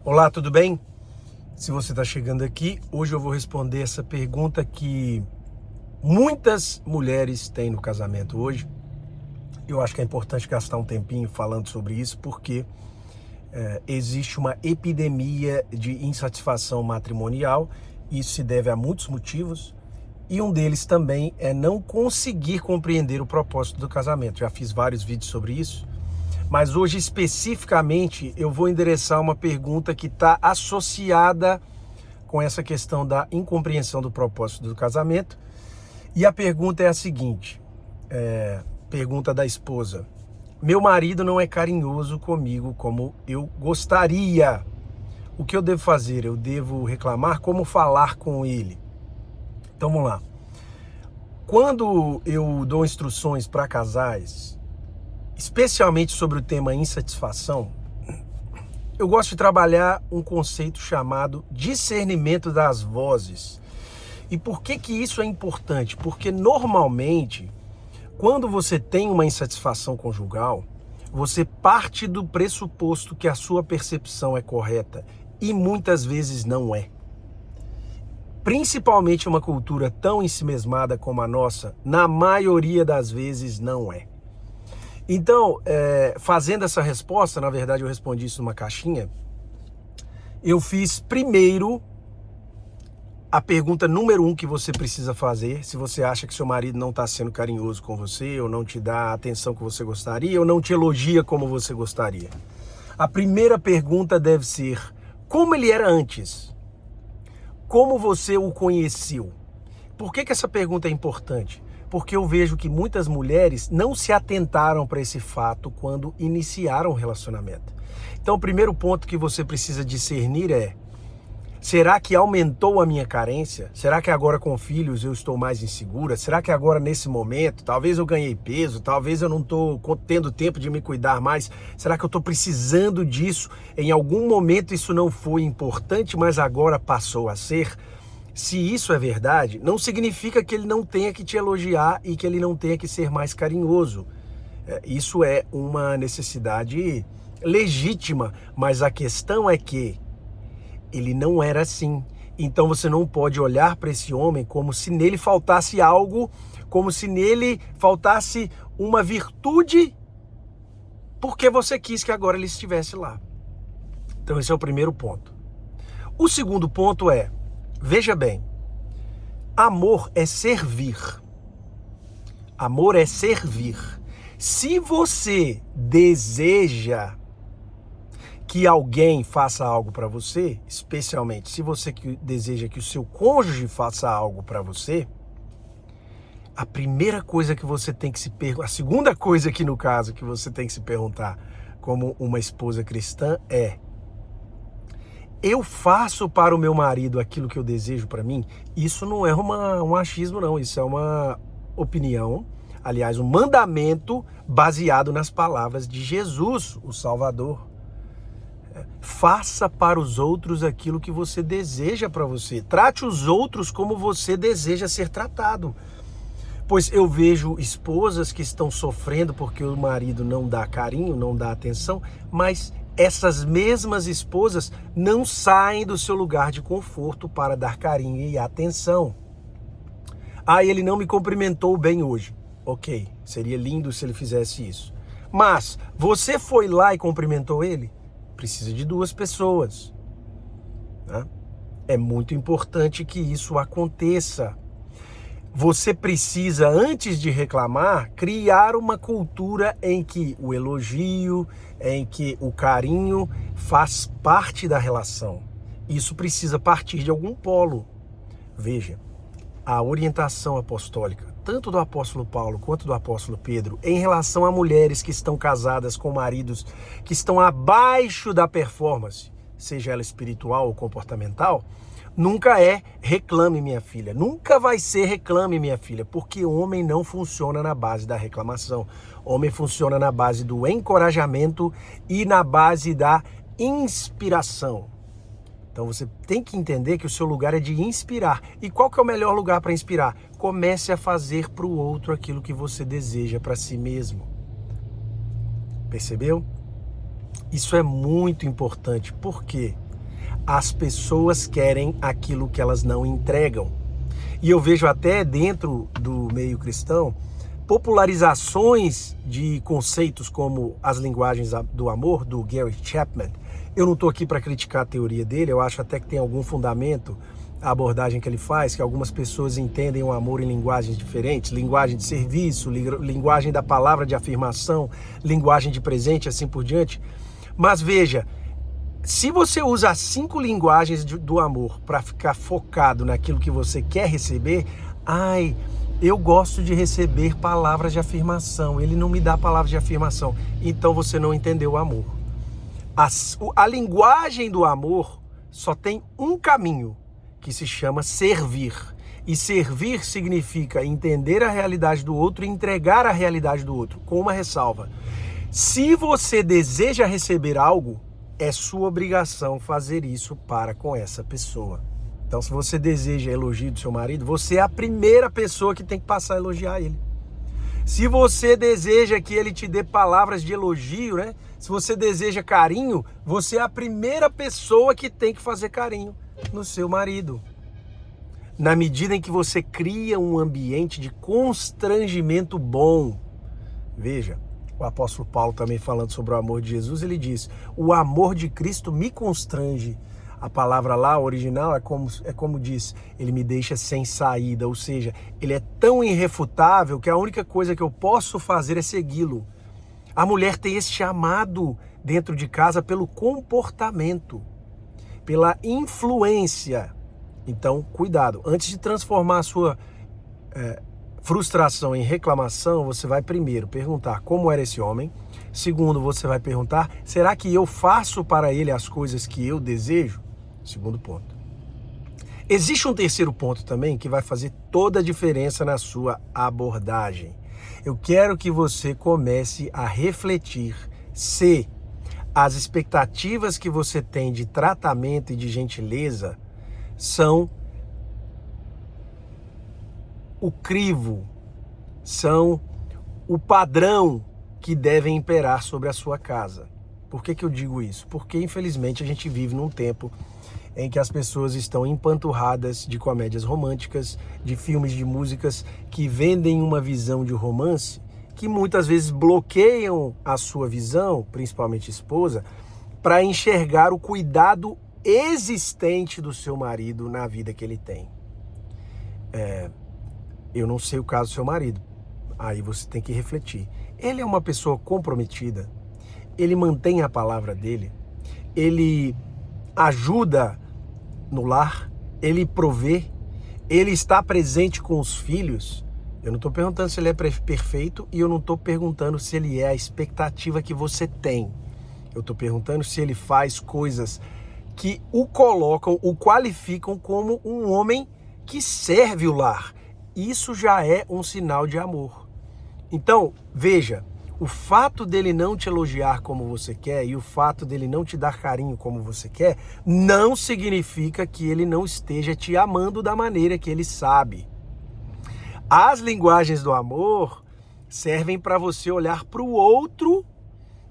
Olá, tudo bem? Se você está chegando aqui, hoje eu vou responder essa pergunta que muitas mulheres têm no casamento hoje. Eu acho que é importante gastar um tempinho falando sobre isso, porque existe uma epidemia de insatisfação matrimonial. Isso se deve a muitos motivos, e um deles também é não conseguir compreender o propósito do casamento. Já fiz vários vídeos sobre isso. Mas hoje, especificamente, eu vou endereçar uma pergunta que está associada com essa questão da incompreensão do propósito do casamento. E a pergunta é a seguinte, pergunta da esposa. Meu marido não é carinhoso comigo como eu gostaria. O que eu devo fazer? Eu devo reclamar? Como falar com ele? Então, vamos lá. Quando eu dou instruções para casais, especialmente sobre o tema insatisfação, eu gosto de trabalhar um conceito chamado discernimento das vozes. E por que isso é importante? Porque normalmente, quando você tem uma insatisfação conjugal, você parte do pressuposto que a sua percepção é correta e muitas vezes não é. Principalmente uma cultura tão ensimesmada como a nossa, na maioria das vezes não é. Então, fazendo essa resposta, na verdade eu respondi isso numa caixinha, eu fiz primeiro a pergunta número 1 que você precisa fazer, se você acha que seu marido não está sendo carinhoso com você, ou não te dá a atenção que você gostaria, ou não te elogia como você gostaria. A primeira pergunta deve ser, como ele era antes? Como você o conheceu? Por que essa pergunta é importante? Porque eu vejo que muitas mulheres não se atentaram para esse fato quando iniciaram o relacionamento. Então, o primeiro ponto que você precisa discernir é, será que aumentou a minha carência? Será que agora com filhos eu estou mais insegura? Será que agora nesse momento, talvez eu ganhei peso, talvez eu não estou tendo tempo de me cuidar mais? Será que eu estou precisando disso? Em algum momento isso não foi importante, mas agora passou a ser? Se isso é verdade, não significa que ele não tenha que te elogiar e que ele não tenha que ser mais carinhoso. Isso é uma necessidade legítima, mas a questão é que ele não era assim. Então você não pode olhar para esse homem como se nele faltasse algo, como se nele faltasse uma virtude, porque você quis que agora ele estivesse lá. Então esse é o primeiro ponto. O segundo ponto é, veja bem, amor é servir. Amor é servir. Se você deseja que alguém faça algo para você, especialmente se você deseja que o seu cônjuge faça algo para você, a primeira coisa que você tem que se perguntar, a segunda coisa aqui no caso que você tem que se perguntar como uma esposa cristã é, eu faço para o meu marido aquilo que eu desejo para mim? Isso não é um achismo não, isso é uma opinião, aliás, um mandamento baseado nas palavras de Jesus, o Salvador. Faça para os outros aquilo que você deseja para você. Trate os outros como você deseja ser tratado. Pois eu vejo esposas que estão sofrendo porque o marido não dá carinho, não dá atenção, mas essas mesmas esposas não saem do seu lugar de conforto para dar carinho e atenção. Ah, ele não me cumprimentou bem hoje. Ok, seria lindo se ele fizesse isso. Mas você foi lá e cumprimentou ele? Precisa de 2 pessoas. Né? É muito importante que isso aconteça. Você precisa, antes de reclamar, criar uma cultura em que o elogio, em que o carinho faz parte da relação. Isso precisa partir de algum polo. Veja, a orientação apostólica, tanto do apóstolo Paulo quanto do apóstolo Pedro, em relação a mulheres que estão casadas com maridos que estão abaixo da performance, seja ela espiritual ou comportamental, nunca é reclame minha filha, nunca vai ser reclame minha filha, porque homem não funciona na base da reclamação, homem funciona na base do encorajamento e na base da inspiração. Então você tem que entender que o seu lugar é de inspirar. E qual que é o melhor lugar para inspirar? Comece a fazer para o outro aquilo que você deseja para si mesmo. Percebeu? Isso é muito importante. Por quê? As pessoas querem aquilo que elas não entregam. E eu vejo até dentro do meio cristão popularizações de conceitos como as linguagens do amor, do Gary Chapman. Eu não estou aqui para criticar a teoria dele, eu acho até que tem algum fundamento a abordagem que ele faz, que algumas pessoas entendem o amor em linguagens diferentes, linguagem de serviço, linguagem da palavra de afirmação, linguagem de presente, assim por diante. Mas veja, se você usa as 5 linguagens do amor para ficar focado naquilo que você quer receber, eu gosto de receber palavras de afirmação, ele não me dá palavras de afirmação, então você não entendeu o amor. A linguagem do amor só tem um caminho, que se chama servir. E servir significa entender a realidade do outro e entregar a realidade do outro, com uma ressalva. Se você deseja receber algo, é sua obrigação fazer isso para com essa pessoa. Então, se você deseja elogio do seu marido, você é a primeira pessoa que tem que passar a elogiar ele. Se você deseja que ele te dê palavras de elogio, né? Se você deseja carinho, você é a primeira pessoa que tem que fazer carinho no seu marido. Na medida em que você cria um ambiente de constrangimento bom. Veja, o apóstolo Paulo também falando sobre o amor de Jesus, ele diz, o amor de Cristo me constrange. A palavra lá, original, é como diz, ele me deixa sem saída, ou seja, ele é tão irrefutável que a única coisa que eu posso fazer é segui-lo. A mulher tem esse chamado dentro de casa pelo comportamento, pela influência. Então, cuidado, antes de transformar a sua frustração em reclamação, você vai primeiro perguntar como era esse homem. Segundo, você vai perguntar, será que eu faço para ele as coisas que eu desejo? Segundo ponto. Existe um terceiro ponto também que vai fazer toda a diferença na sua abordagem. Eu quero que você comece a refletir se as expectativas que você tem de tratamento e de gentileza são o crivo, são o padrão que devem imperar sobre a sua casa. Por que eu digo isso? Porque, infelizmente, a gente vive num tempo em que as pessoas estão empanturradas de comédias românticas, de filmes de músicas que vendem uma visão de romance que muitas vezes bloqueiam a sua visão, principalmente esposa, para enxergar o cuidado existente do seu marido na vida que ele tem. Eu não sei o caso do seu marido, aí você tem que refletir. Ele é uma pessoa comprometida, ele mantém a palavra dele, ele ajuda no lar, ele provê, ele está presente com os filhos. Eu não estou perguntando se ele é perfeito e eu não estou perguntando se ele é a expectativa que você tem. Eu estou perguntando se ele faz coisas que o colocam, o qualificam como um homem que serve o lar. Isso já é um sinal de amor. Então, veja, o fato dele não te elogiar como você quer e o fato dele não te dar carinho como você quer, não significa que ele não esteja te amando da maneira que ele sabe. As linguagens do amor servem para você olhar para o outro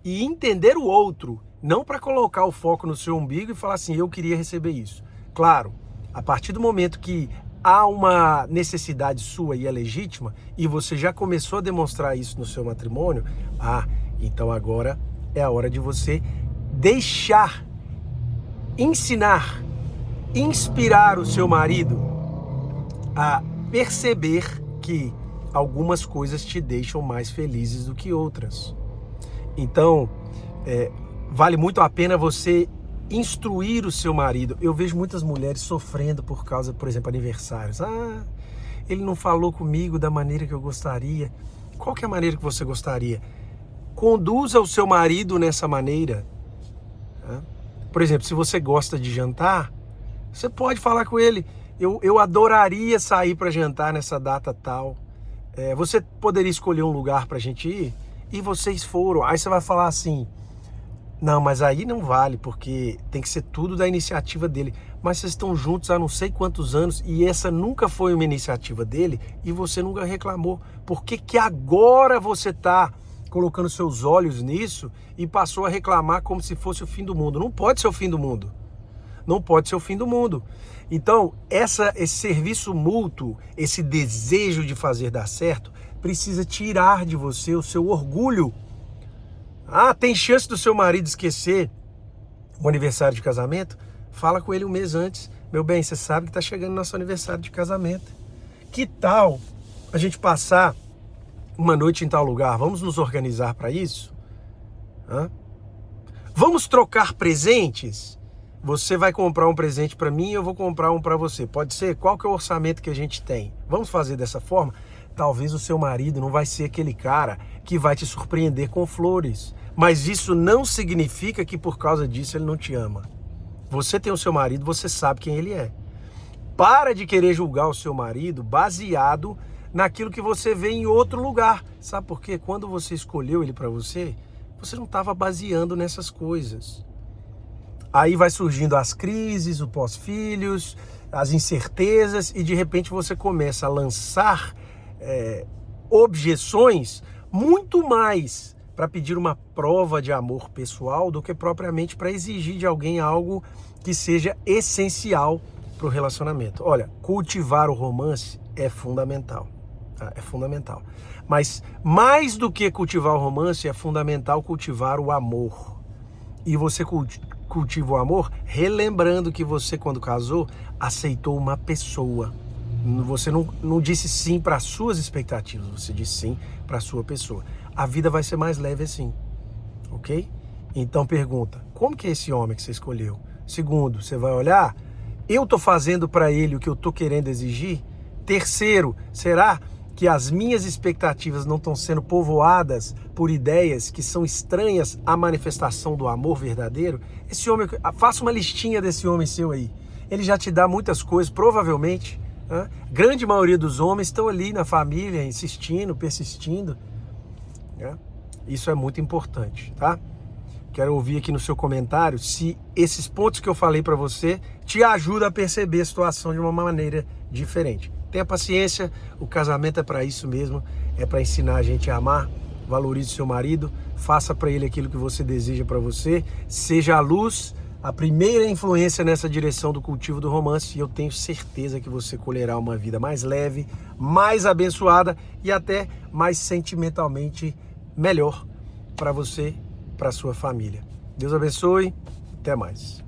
e entender o outro, não para colocar o foco no seu umbigo e falar assim, eu queria receber isso. Claro, a partir do momento que há uma necessidade sua e é legítima, e você já começou a demonstrar isso no seu matrimônio, então agora é a hora de você deixar, ensinar, inspirar o seu marido a perceber que algumas coisas te deixam mais felizes do que outras. Então, vale muito a pena você instruir o seu marido. Eu vejo muitas mulheres sofrendo por causa, por exemplo, aniversários. Ele não falou comigo da maneira que eu gostaria. Qual que é a maneira que você gostaria? Conduza o seu marido nessa maneira. Por exemplo, se você gosta de jantar, você pode falar com ele, eu adoraria sair para jantar nessa data tal. Você poderia escolher um lugar para a gente ir? E vocês foram. Aí você vai falar assim, não, mas aí não vale, porque tem que ser tudo da iniciativa dele. Mas vocês estão juntos há não sei quantos anos e essa nunca foi uma iniciativa dele e você nunca reclamou. Por que que agora você está colocando seus olhos nisso e passou a reclamar como se fosse o fim do mundo? Não pode ser o fim do mundo. não pode ser o fim do mundo. Então, esse serviço mútuo, esse desejo de fazer dar certo, precisa tirar de você o seu orgulho. Ah, tem chance do seu marido esquecer o aniversário de casamento? Fala com ele um mês antes. Meu bem, você sabe que está chegando nosso aniversário de casamento. Que tal a gente passar uma noite em tal lugar? Vamos nos organizar para isso? Hã? Vamos trocar presentes? Você vai comprar um presente para mim e eu vou comprar um para você. Pode ser? Qual que é o orçamento que a gente tem? Vamos fazer dessa forma? Talvez o seu marido não vai ser aquele cara que vai te surpreender com flores. Mas isso não significa que por causa disso ele não te ama. Você tem o seu marido, você sabe quem ele é. Para de querer julgar o seu marido baseado naquilo que você vê em outro lugar. Sabe por quê? Quando você escolheu ele para você, você não estava baseando nessas coisas. Aí vai surgindo as crises, o pós-filhos, as incertezas e de repente você começa a lançar objeções muito mais para pedir uma prova de amor pessoal do que propriamente para exigir de alguém algo que seja essencial para o relacionamento. Olha, cultivar o romance é fundamental. Tá? É fundamental. Mas mais do que cultivar o romance, é fundamental cultivar o amor. E você cultiva o amor relembrando que você, quando casou, aceitou uma pessoa. Você não disse sim para as suas expectativas, você disse sim para a sua pessoa. A vida vai ser mais leve assim, ok? Então pergunta, como que é esse homem que você escolheu? Segundo, você vai olhar, eu estou fazendo para ele o que eu estou querendo exigir? Terceiro, será que as minhas expectativas não estão sendo povoadas por ideias que são estranhas à manifestação do amor verdadeiro? Esse homem, faça uma listinha desse homem seu aí. Ele já te dá muitas coisas, provavelmente. Grande maioria dos homens estão ali na família, insistindo, persistindo. Isso é muito importante, tá? Quero ouvir aqui no seu comentário se esses pontos que eu falei para você te ajudam a perceber a situação de uma maneira diferente. Tenha paciência, o casamento é para isso mesmo, é para ensinar a gente a amar. Valorize seu marido, faça para ele aquilo que você deseja para você, seja a luz, a primeira influência nessa direção do cultivo do romance, e eu tenho certeza que você colherá uma vida mais leve, mais abençoada e até mais sentimentalmente melhor para você, para sua família. Deus abençoe, até mais.